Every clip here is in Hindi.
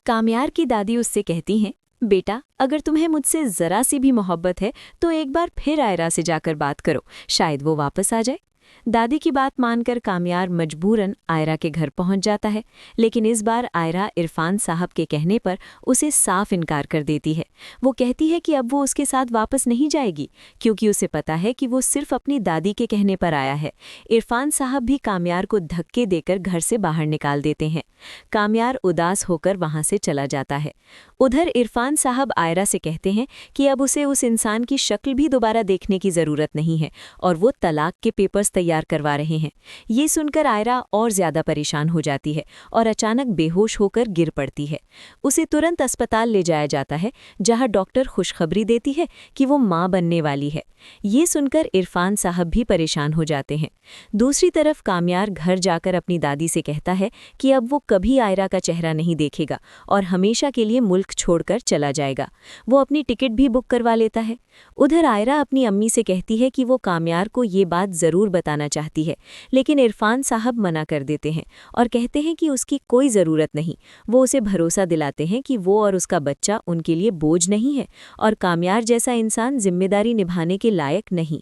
कामयार की दादी उससे कहती हैं, बेटा अगर तुम्हें मुझसे ज़रा सी भी मोहब्बत है तो एक बार फिर आयरा से जाकर बात करो, शायद वो वापस आ जाए। दादी की बात मानकर कामयार मजबूरन आयरा के घर पहुंच जाता है, लेकिन इस बार आयरा इरफान साहब के कहने पर उसे साफ इनकार कर देती है। वो कहती है कि अब वो उसके साथ वापस नहीं जाएगी, क्योंकि उसे पता है कि वो सिर्फ अपनी दादी के कहने पर आया है। इरफान साहब भी कामयार को धक्के देकर घर से बाहर निकाल देते हैं। कामयार उदास होकर वहां से चला जाता है। उधर इरफान साहब आयरा से कहते हैं कि अब उसे उस इंसान की शक्ल भी दोबारा देखने की ज़रूरत नहीं है और वो तलाक के पेपर्स तैयार करवा रहे हैं। ये सुनकर आयरा और ज़्यादा परेशान हो जाती है और अचानक बेहोश होकर गिर पड़ती है। उसे तुरंत अस्पताल ले जाया जाता है, जहां डॉक्टर खुशखबरी देती है कि वो मां बनने वाली है। ये सुनकर इरफान साहब भी परेशान हो जाते हैं। दूसरी तरफ कामयार घर जाकर अपनी दादी से कहता है कि अब वो कभी आयरा का चेहरा नहीं देखेगा और हमेशा के लिए मुल्क छोड़कर चला जाएगा। वो अपनी टिकट भी बुक करवा लेता है। उधर आयरा अपनी अम्मी से कहती है कि वो कामयार को ये बात ज़रूर बताना चाहती है, लेकिन इरफान साहब मना कर देते हैं और कहते हैं कि उसकी कोई ज़रूरत नहीं। वो उसे भरोसा दिलाते हैं कि वो और उसका बच्चा उनके लिए बोझ नहीं है और कामयार जैसा इंसान जिम्मेदारी निभाने के लायक नहीं।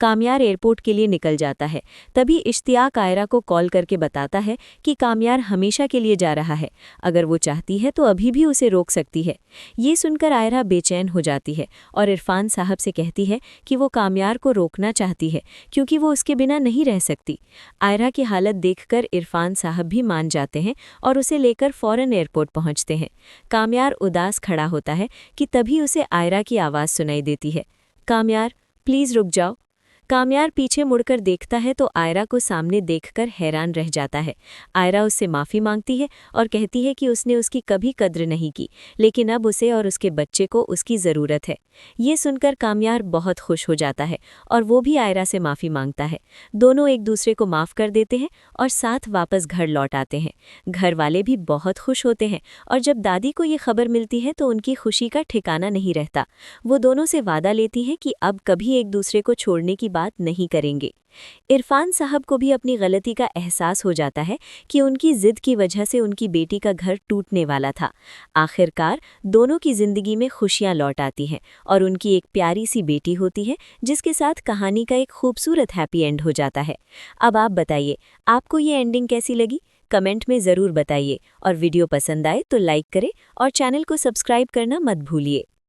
कामयार एयरपोर्ट के लिए निकल जाता है। तभी इश्तियाक आयरा को कॉल करके बताता है कि कामयार हमेशा के लिए जा रहा है, अगर वो चाहती है तो अभी भी उसे रोक सकती है। ये सुनकर आयरा बेचैन हो जाती है और इरफान साहब से कहती है कि वो कामयार को रोकना चाहती है, क्योंकि वो उसके बिना नहीं रह सकती। आयरा की हालत देखकर इरफान साहब भी मान जाते हैं और उसे लेकर फ़ौरन एयरपोर्ट पहुंचते हैं। कामयार उदास खड़ा होता है कि तभी उसे आयरा की आवाज़ सुनाई देती है, कामयार प्लीज़ रुक जाओ। कामयार पीछे मुड़कर देखता है तो आयरा को सामने देखकर हैरान रह जाता है। आयरा उससे माफ़ी मांगती है और कहती है कि उसने उसकी कभी कद्र नहीं की, लेकिन अब उसे और उसके बच्चे को उसकी ज़रूरत है। ये सुनकर कामयार बहुत खुश हो जाता है और वो भी आयरा से माफ़ी मांगता है। दोनों एक दूसरे को माफ़ कर देते हैं और साथ वापस घर लौट आते हैं। घर वाले भी बहुत खुश होते हैं और जब दादी को ये खबर मिलती है तो उनकी खुशी का ठिकाना नहीं रहता। वो दोनों से वादा लेती हैं कि अब कभी एक दूसरे को छोड़ने की बात नहीं करेंगे। इरफान साहब को भी अपनी गलती का एहसास हो जाता है कि उनकी जिद की वजह से उनकी बेटी का घर टूटने वाला था। आखिरकार दोनों की जिंदगी में खुशियां लौट आती हैं और उनकी एक प्यारी सी बेटी होती है, जिसके साथ कहानी का एक खूबसूरत हैप्पी एंड हो जाता है। अब आप बताइए, आपको ये एंडिंग कैसी लगी? कमेंट में ज़रूर बताइए और वीडियो पसंद आए तो लाइक करें और चैनल को सब्सक्राइब करना मत भूलिए।